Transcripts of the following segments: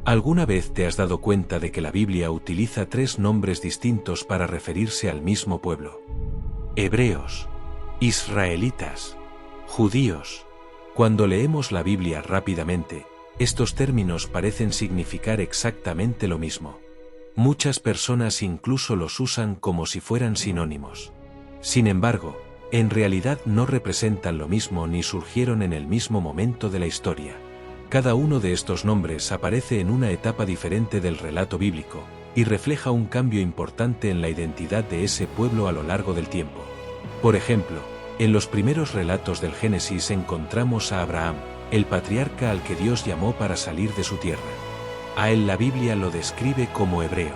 ¿Alguna vez te has dado cuenta de que la Biblia utiliza 3 nombres distintos para referirse al mismo pueblo? Hebreos, israelitas, judíos. Cuando leemos la Biblia rápidamente, estos términos parecen significar exactamente lo mismo. Muchas personas incluso los usan como si fueran sinónimos. Sin embargo, en realidad no representan lo mismo ni surgieron en el mismo momento de la historia. Cada uno de estos nombres aparece en una etapa diferente del relato bíblico, y refleja un cambio importante en la identidad de ese pueblo a lo largo del tiempo. Por ejemplo, en los primeros relatos del Génesis encontramos a Abraham, el patriarca al que Dios llamó para salir de su tierra. A él la Biblia lo describe como hebreo.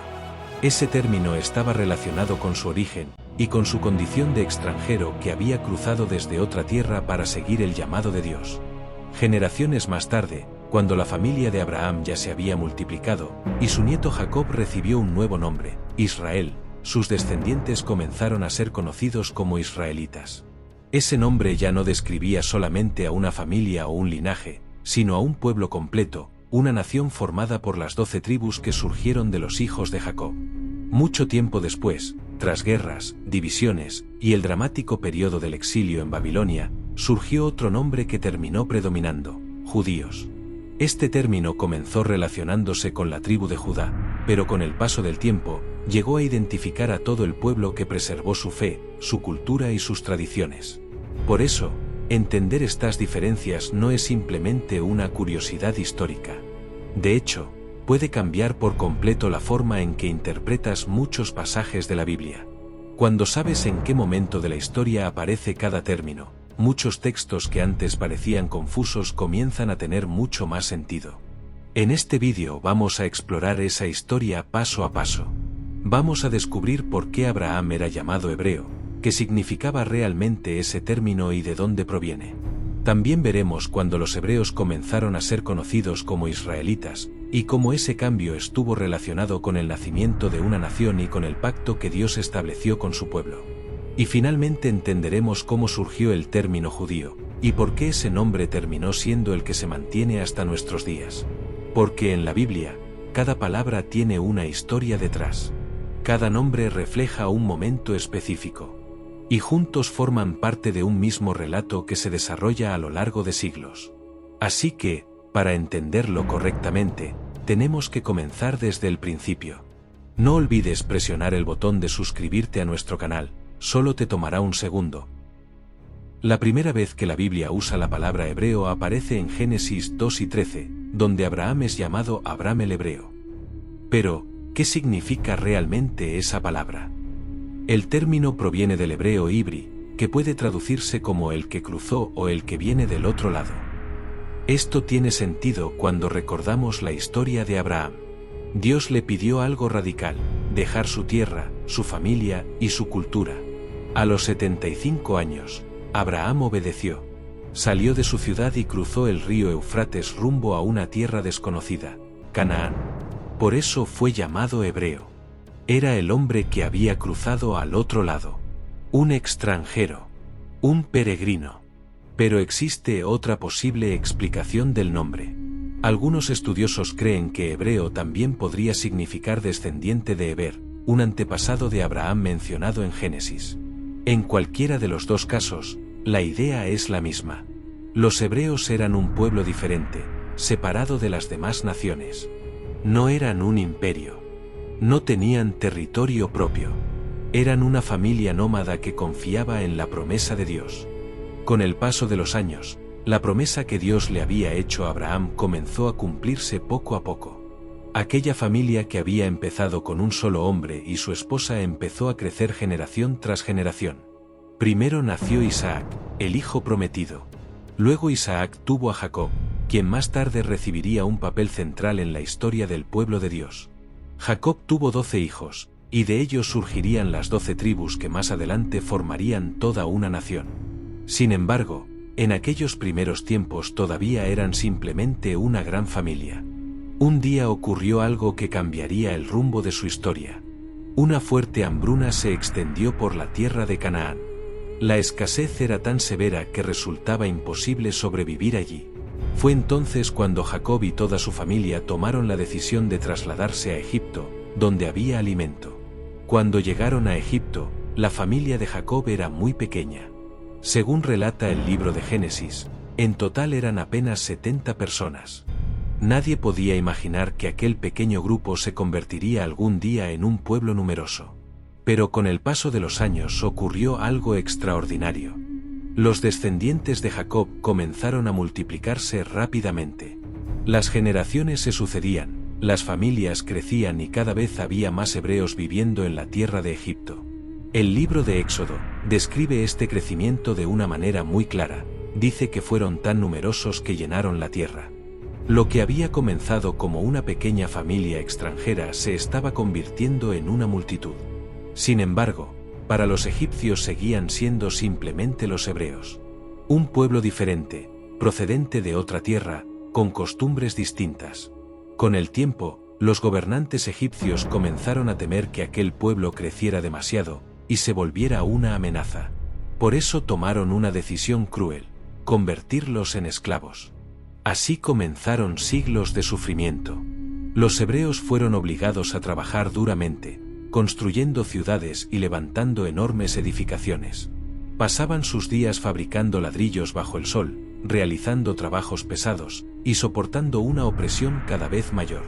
Ese término estaba relacionado con su origen, y con su condición de extranjero que había cruzado desde otra tierra para seguir el llamado de Dios. Generaciones más tarde, cuando la familia de Abraham ya se había multiplicado, y su nieto Jacob recibió un nuevo nombre, Israel, sus descendientes comenzaron a ser conocidos como israelitas. Ese nombre ya no describía solamente a una familia o un linaje, sino a un pueblo completo, una nación formada por las 12 tribus que surgieron de los hijos de Jacob. Mucho tiempo después, tras guerras, divisiones, y el dramático periodo del exilio en Babilonia, surgió otro nombre que terminó predominando: judíos. Este término comenzó relacionándose con la tribu de Judá, pero con el paso del tiempo, llegó a identificar a todo el pueblo que preservó su fe, su cultura y sus tradiciones. Por eso, entender estas diferencias no es simplemente una curiosidad histórica. De hecho, puede cambiar por completo la forma en que interpretas muchos pasajes de la Biblia. Cuando sabes en qué momento de la historia aparece cada término, muchos textos que antes parecían confusos comienzan a tener mucho más sentido. En este vídeo vamos a explorar esa historia paso a paso. Vamos a descubrir por qué Abraham era llamado hebreo, qué significaba realmente ese término y de dónde proviene. También veremos cuando los hebreos comenzaron a ser conocidos como israelitas, y cómo ese cambio estuvo relacionado con el nacimiento de una nación y con el pacto que Dios estableció con su pueblo. Y finalmente entenderemos cómo surgió el término judío, y por qué ese nombre terminó siendo el que se mantiene hasta nuestros días. Porque en la Biblia, cada palabra tiene una historia detrás. Cada nombre refleja un momento específico. Y juntos forman parte de un mismo relato que se desarrolla a lo largo de siglos. Así que, para entenderlo correctamente, tenemos que comenzar desde el principio. No olvides presionar el botón de suscribirte a nuestro canal, solo te tomará un segundo. La primera vez que la Biblia usa la palabra hebreo aparece en Génesis 2 y 13, donde Abraham es llamado Abram el hebreo. Pero, ¿qué significa realmente esa palabra? El término proviene del hebreo ibri, que puede traducirse como el que cruzó o el que viene del otro lado. Esto tiene sentido cuando recordamos la historia de Abraham. Dios le pidió algo radical: dejar su tierra, su familia y su cultura. A los 75 años, Abraham obedeció. Salió de su ciudad y cruzó el río Éufrates rumbo a una tierra desconocida, Canaán. Por eso fue llamado hebreo. Era el hombre que había cruzado al otro lado. Un extranjero. Un peregrino. Pero existe otra posible explicación del nombre. Algunos estudiosos creen que hebreo también podría significar descendiente de Heber, un antepasado de Abraham mencionado en Génesis. En cualquiera de los dos casos, la idea es la misma. Los hebreos eran un pueblo diferente, separado de las demás naciones. No eran un imperio. No tenían territorio propio. Eran una familia nómada que confiaba en la promesa de Dios. Con el paso de los años, la promesa que Dios le había hecho a Abraham comenzó a cumplirse poco a poco. Aquella familia que había empezado con un solo hombre y su esposa empezó a crecer generación tras generación. Primero nació Isaac, el hijo prometido. Luego Isaac tuvo a Jacob, quien más tarde recibiría un papel central en la historia del pueblo de Dios. Jacob tuvo 12 hijos, y de ellos surgirían las 12 tribus que más adelante formarían toda una nación. Sin embargo, en aquellos primeros tiempos todavía eran simplemente una gran familia. Un día ocurrió algo que cambiaría el rumbo de su historia. Una fuerte hambruna se extendió por la tierra de Canaán. La escasez era tan severa que resultaba imposible sobrevivir allí. Fue entonces cuando Jacob y toda su familia tomaron la decisión de trasladarse a Egipto, donde había alimento. Cuando llegaron a Egipto, la familia de Jacob era muy pequeña. Según relata el libro de Génesis, en total eran apenas 70 personas. Nadie podía imaginar que aquel pequeño grupo se convertiría algún día en un pueblo numeroso. Pero con el paso de los años ocurrió algo extraordinario. Los descendientes de Jacob comenzaron a multiplicarse rápidamente. Las generaciones se sucedían, las familias crecían y cada vez había más hebreos viviendo en la tierra de Egipto. El libro de Éxodo describe este crecimiento de una manera muy clara. Dice que fueron tan numerosos que llenaron la tierra. Lo que había comenzado como una pequeña familia extranjera se estaba convirtiendo en una multitud. Sin embargo, para los egipcios seguían siendo simplemente los hebreos. Un pueblo diferente, procedente de otra tierra, con costumbres distintas. Con el tiempo, los gobernantes egipcios comenzaron a temer que aquel pueblo creciera demasiado y se volviera una amenaza. Por eso tomaron una decisión cruel: convertirlos en esclavos. Así comenzaron siglos de sufrimiento. Los hebreos fueron obligados a trabajar duramente, construyendo ciudades y levantando enormes edificaciones. Pasaban sus días fabricando ladrillos bajo el sol, realizando trabajos pesados y soportando una opresión cada vez mayor.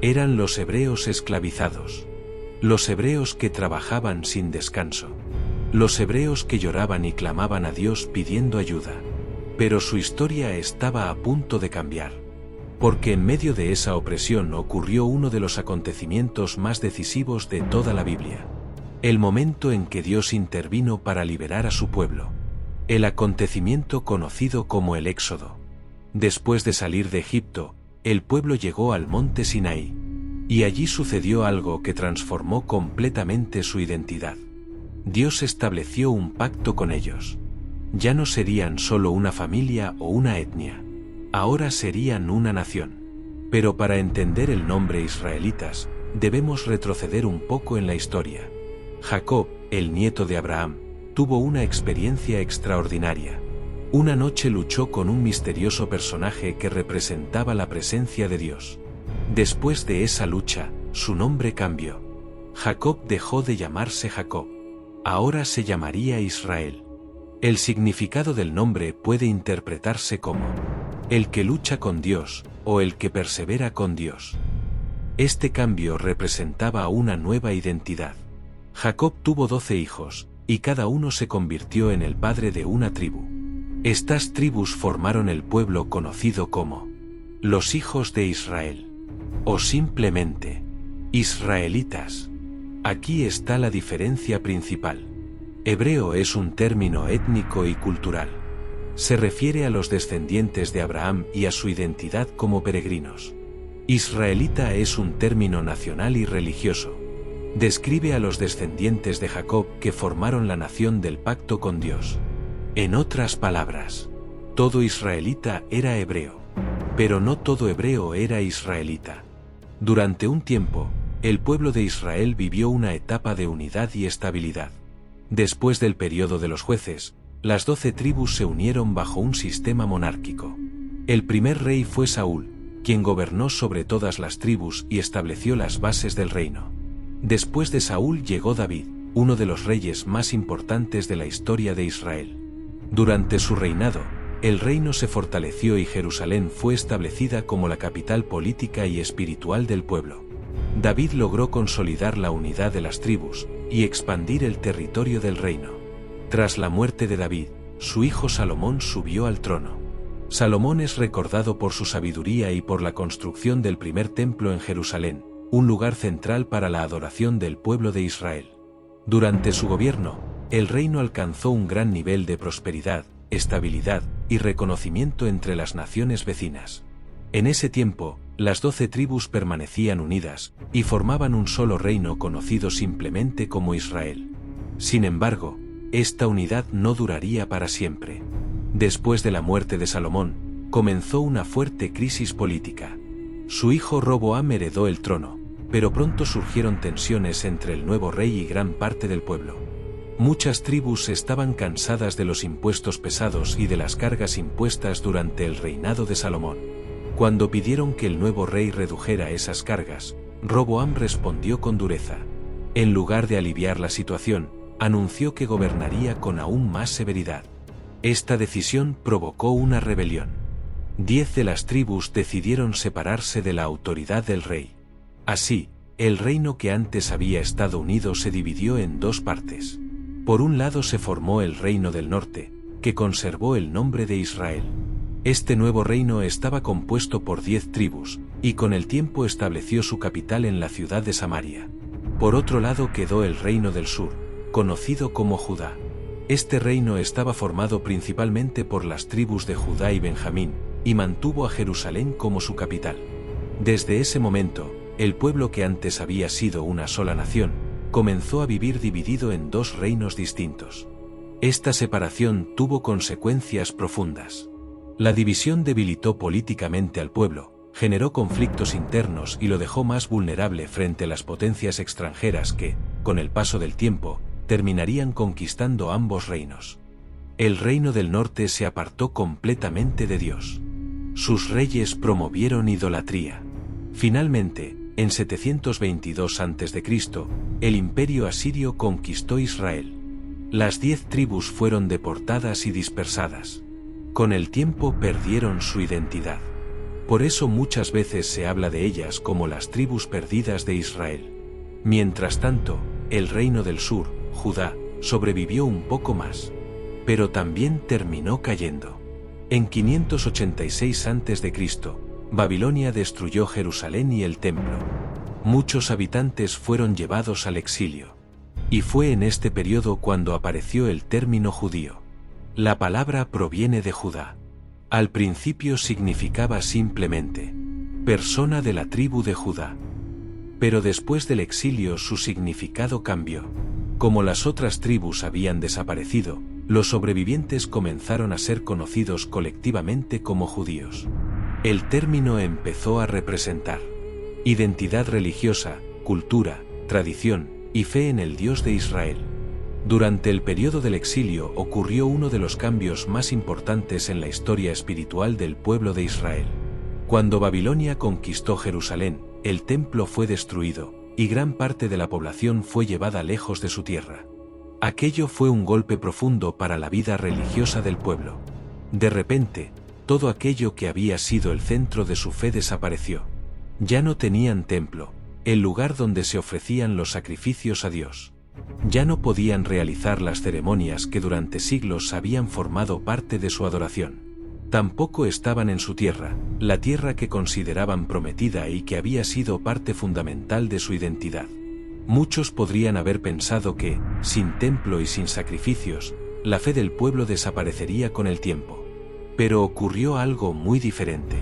Eran los hebreos esclavizados. Los hebreos que trabajaban sin descanso. Los hebreos que lloraban y clamaban a Dios pidiendo ayuda. Pero su historia estaba a punto de cambiar. Porque en medio de esa opresión ocurrió uno de los acontecimientos más decisivos de toda la Biblia. El momento en que Dios intervino para liberar a su pueblo. El acontecimiento conocido como el Éxodo. Después de salir de Egipto, el pueblo llegó al monte Sinaí. Y allí sucedió algo que transformó completamente su identidad. Dios estableció un pacto con ellos. Ya no serían solo una familia o una etnia. Ahora serían una nación. Pero para entender el nombre israelitas, debemos retroceder un poco en la historia. Jacob, el nieto de Abraham, tuvo una experiencia extraordinaria. Una noche luchó con un misterioso personaje que representaba la presencia de Dios. Después de esa lucha, su nombre cambió. Jacob dejó de llamarse Jacob. Ahora se llamaría Israel. El significado del nombre puede interpretarse como el que lucha con Dios o el que persevera con Dios. Este cambio representaba una nueva identidad. Jacob tuvo 12 hijos, y cada uno se convirtió en el padre de una tribu. Estas tribus formaron el pueblo conocido como los hijos de Israel, o simplemente israelitas. Aquí está la diferencia principal. Hebreo es un término étnico y cultural. Se refiere a los descendientes de Abraham y a su identidad como peregrinos. Israelita es un término nacional y religioso. Describe a los descendientes de Jacob que formaron la nación del pacto con Dios. En otras palabras, todo israelita era hebreo. Pero no todo hebreo era israelita. Durante un tiempo, el pueblo de Israel vivió una etapa de unidad y estabilidad. Después del periodo de los jueces, las 12 tribus se unieron bajo un sistema monárquico. El primer rey fue Saúl, quien gobernó sobre todas las tribus y estableció las bases del reino. Después de Saúl llegó David, uno de los reyes más importantes de la historia de Israel. Durante su reinado, el reino se fortaleció y Jerusalén fue establecida como la capital política y espiritual del pueblo. David logró consolidar la unidad de las tribus y expandir el territorio del reino. Tras la muerte de David, su hijo Salomón subió al trono. Salomón es recordado por su sabiduría y por la construcción del primer templo en Jerusalén, un lugar central para la adoración del pueblo de Israel. Durante su gobierno, el reino alcanzó un gran nivel de prosperidad, estabilidad y reconocimiento entre las naciones vecinas. En ese tiempo, las 12 tribus permanecían unidas y formaban un solo reino conocido simplemente como Israel. Sin embargo, esta unidad no duraría para siempre. Después de la muerte de Salomón, comenzó una fuerte crisis política. Su hijo Roboam heredó el trono, pero pronto surgieron tensiones entre el nuevo rey y gran parte del pueblo. Muchas tribus estaban cansadas de los impuestos pesados y de las cargas impuestas durante el reinado de Salomón. Cuando pidieron que el nuevo rey redujera esas cargas, Roboam respondió con dureza. En lugar de aliviar la situación, anunció que gobernaría con aún más severidad. Esta decisión provocó una rebelión. 10 de las tribus decidieron separarse de la autoridad del rey. Así, el reino que antes había estado unido se dividió en dos partes. Por un lado se formó el reino del norte, que conservó el nombre de Israel. Este nuevo reino estaba compuesto por 10 tribus, y con el tiempo estableció su capital en la ciudad de Samaria. Por otro lado quedó el reino del sur, conocido como Judá. Este reino estaba formado principalmente por las tribus de Judá y Benjamín, y mantuvo a Jerusalén como su capital. Desde ese momento, el pueblo que antes había sido una sola nación, comenzó a vivir dividido en dos reinos distintos. Esta separación tuvo consecuencias profundas. La división debilitó políticamente al pueblo, generó conflictos internos y lo dejó más vulnerable frente a las potencias extranjeras que, con el paso del tiempo, terminarían conquistando ambos reinos. El reino del norte se apartó completamente de Dios. Sus reyes promovieron idolatría. Finalmente, en 722 a.C., el imperio asirio conquistó Israel. Las 10 tribus fueron deportadas y dispersadas. Con el tiempo perdieron su identidad. Por eso muchas veces se habla de ellas como las tribus perdidas de Israel. Mientras tanto, el reino del sur, Judá, sobrevivió un poco más. Pero también terminó cayendo. En 586 a.C., Babilonia destruyó Jerusalén y el templo. Muchos habitantes fueron llevados al exilio. Y fue en este periodo cuando apareció el término judío. La palabra proviene de Judá. Al principio significaba simplemente persona de la tribu de Judá. Pero después del exilio su significado cambió. Como las otras tribus habían desaparecido, los sobrevivientes comenzaron a ser conocidos colectivamente como judíos. El término empezó a representar identidad religiosa, cultura, tradición y fe en el Dios de Israel. Durante el periodo del exilio ocurrió uno de los cambios más importantes en la historia espiritual del pueblo de Israel. Cuando Babilonia conquistó Jerusalén, el templo fue destruido, y gran parte de la población fue llevada lejos de su tierra. Aquello fue un golpe profundo para la vida religiosa del pueblo. De repente, todo aquello que había sido el centro de su fe desapareció. Ya no tenían templo, el lugar donde se ofrecían los sacrificios a Dios. Ya no podían realizar las ceremonias que durante siglos habían formado parte de su adoración. Tampoco estaban en su tierra, la tierra que consideraban prometida y que había sido parte fundamental de su identidad. Muchos podrían haber pensado que, sin templo y sin sacrificios, la fe del pueblo desaparecería con el tiempo. Pero ocurrió algo muy diferente.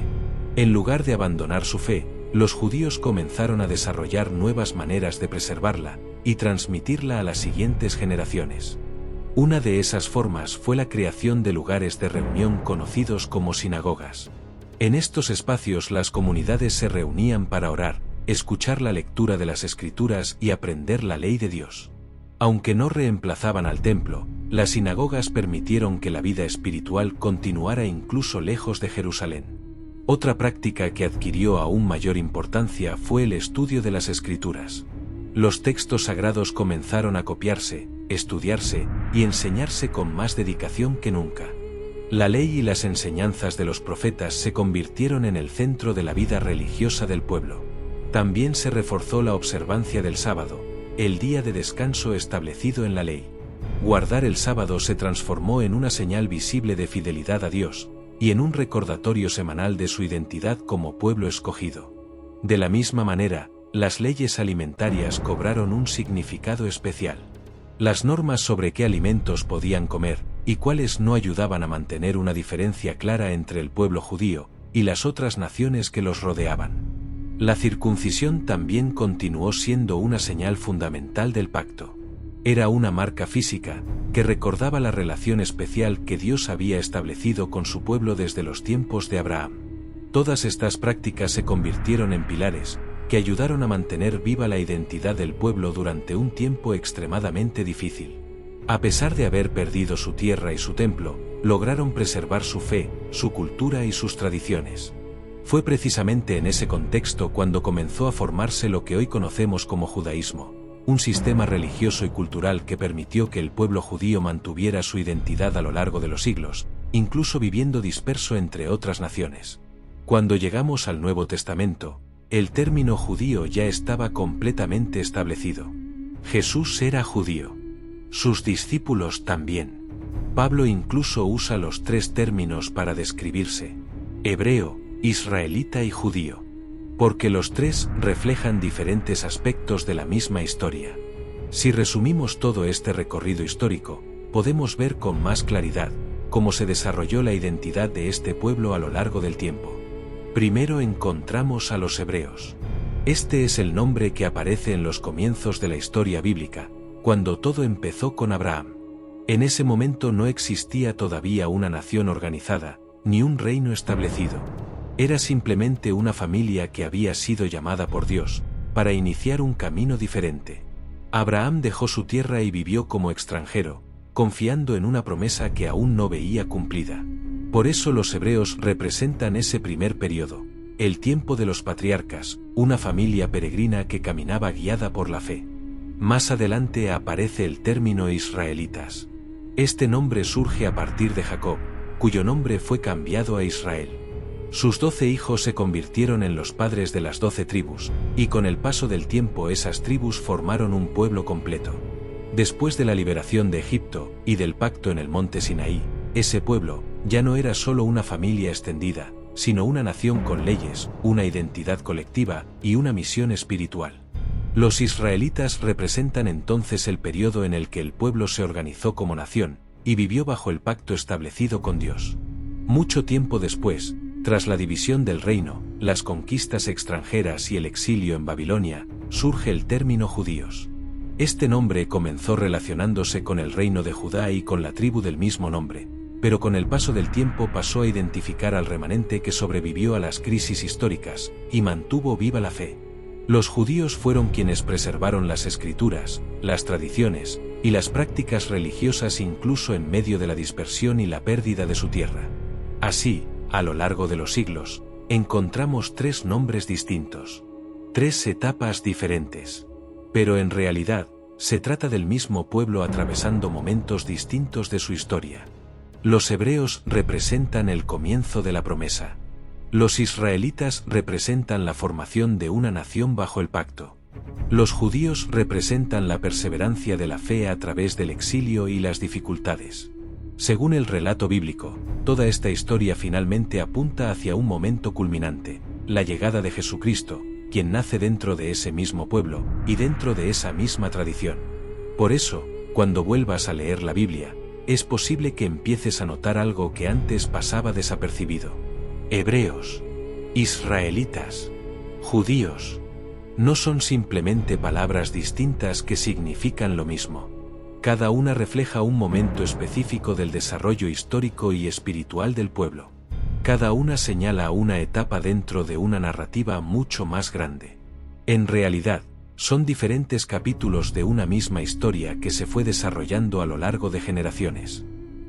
En lugar de abandonar su fe, los judíos comenzaron a desarrollar nuevas maneras de preservarla y transmitirla a las siguientes generaciones. Una de esas formas fue la creación de lugares de reunión conocidos como sinagogas. En estos espacios las comunidades se reunían para orar, escuchar la lectura de las Escrituras y aprender la ley de Dios. Aunque no reemplazaban al templo, las sinagogas permitieron que la vida espiritual continuara incluso lejos de Jerusalén. Otra práctica que adquirió aún mayor importancia fue el estudio de las Escrituras. Los textos sagrados comenzaron a copiarse, estudiarse y enseñarse con más dedicación que nunca. La ley y las enseñanzas de los profetas se convirtieron en el centro de la vida religiosa del pueblo. También se reforzó la observancia del sábado, el día de descanso establecido en la ley. Guardar el sábado se transformó en una señal visible de fidelidad a Dios, y en un recordatorio semanal de su identidad como pueblo escogido. De la misma manera, las leyes alimentarias cobraron un significado especial. Las normas sobre qué alimentos podían comer, y cuáles no ayudaban a mantener una diferencia clara entre el pueblo judío y las otras naciones que los rodeaban. La circuncisión también continuó siendo una señal fundamental del pacto. Era una marca física, que recordaba la relación especial que Dios había establecido con su pueblo desde los tiempos de Abraham. Todas estas prácticas se convirtieron en pilares, que ayudaron a mantener viva la identidad del pueblo durante un tiempo extremadamente difícil. A pesar de haber perdido su tierra y su templo, lograron preservar su fe, su cultura y sus tradiciones. Fue precisamente en ese contexto cuando comenzó a formarse lo que hoy conocemos como judaísmo, un sistema religioso y cultural que permitió que el pueblo judío mantuviera su identidad a lo largo de los siglos, incluso viviendo disperso entre otras naciones. Cuando llegamos al Nuevo Testamento, el término judío ya estaba completamente establecido. Jesús era judío. Sus discípulos también. Pablo incluso usa los tres términos para describirse: hebreo, israelita y judío, porque los tres reflejan diferentes aspectos de la misma historia. Si resumimos todo este recorrido histórico, podemos ver con más claridad cómo se desarrolló la identidad de este pueblo a lo largo del tiempo. Primero encontramos a los hebreos. Este es el nombre que aparece en los comienzos de la historia bíblica, cuando todo empezó con Abraham. En ese momento no existía todavía una nación organizada, ni un reino establecido. Era simplemente una familia que había sido llamada por Dios para iniciar un camino diferente. Abraham dejó su tierra y vivió como extranjero, confiando en una promesa que aún no veía cumplida. Por eso los hebreos representan ese primer periodo, el tiempo de los patriarcas, una familia peregrina que caminaba guiada por la fe. Más adelante aparece el término israelitas. Este nombre surge a partir de Jacob, cuyo nombre fue cambiado a Israel. Sus 12 hijos se convirtieron en los padres de las 12 tribus, y con el paso del tiempo esas tribus formaron un pueblo completo. Después de la liberación de Egipto y del pacto en el monte Sinaí, ese pueblo ya no era solo una familia extendida, sino una nación con leyes, una identidad colectiva y una misión espiritual. Los israelitas representan entonces el periodo en el que el pueblo se organizó como nación y vivió bajo el pacto establecido con Dios. Mucho tiempo después, tras la división del reino, las conquistas extranjeras y el exilio en Babilonia, surge el término judíos. Este nombre comenzó relacionándose con el reino de Judá y con la tribu del mismo nombre, pero con el paso del tiempo pasó a identificar al remanente que sobrevivió a las crisis históricas y mantuvo viva la fe. Los judíos fueron quienes preservaron las escrituras, las tradiciones y las prácticas religiosas incluso en medio de la dispersión y la pérdida de su tierra. Así, a lo largo de los siglos, encontramos tres nombres distintos, tres etapas diferentes. Pero en realidad, se trata del mismo pueblo atravesando momentos distintos de su historia. Los hebreos representan el comienzo de la promesa. Los israelitas representan la formación de una nación bajo el pacto. Los judíos representan la perseverancia de la fe a través del exilio y las dificultades. Según el relato bíblico, toda esta historia finalmente apunta hacia un momento culminante, la llegada de Jesucristo, quien nace dentro de ese mismo pueblo y dentro de esa misma tradición. Por eso, cuando vuelvas a leer la Biblia, es posible que empieces a notar algo que antes pasaba desapercibido. Hebreos, israelitas, judíos, no son simplemente palabras distintas que significan lo mismo. Cada una refleja un momento específico del desarrollo histórico y espiritual del pueblo. Cada una señala una etapa dentro de una narrativa mucho más grande. En realidad, son diferentes capítulos de una misma historia que se fue desarrollando a lo largo de generaciones.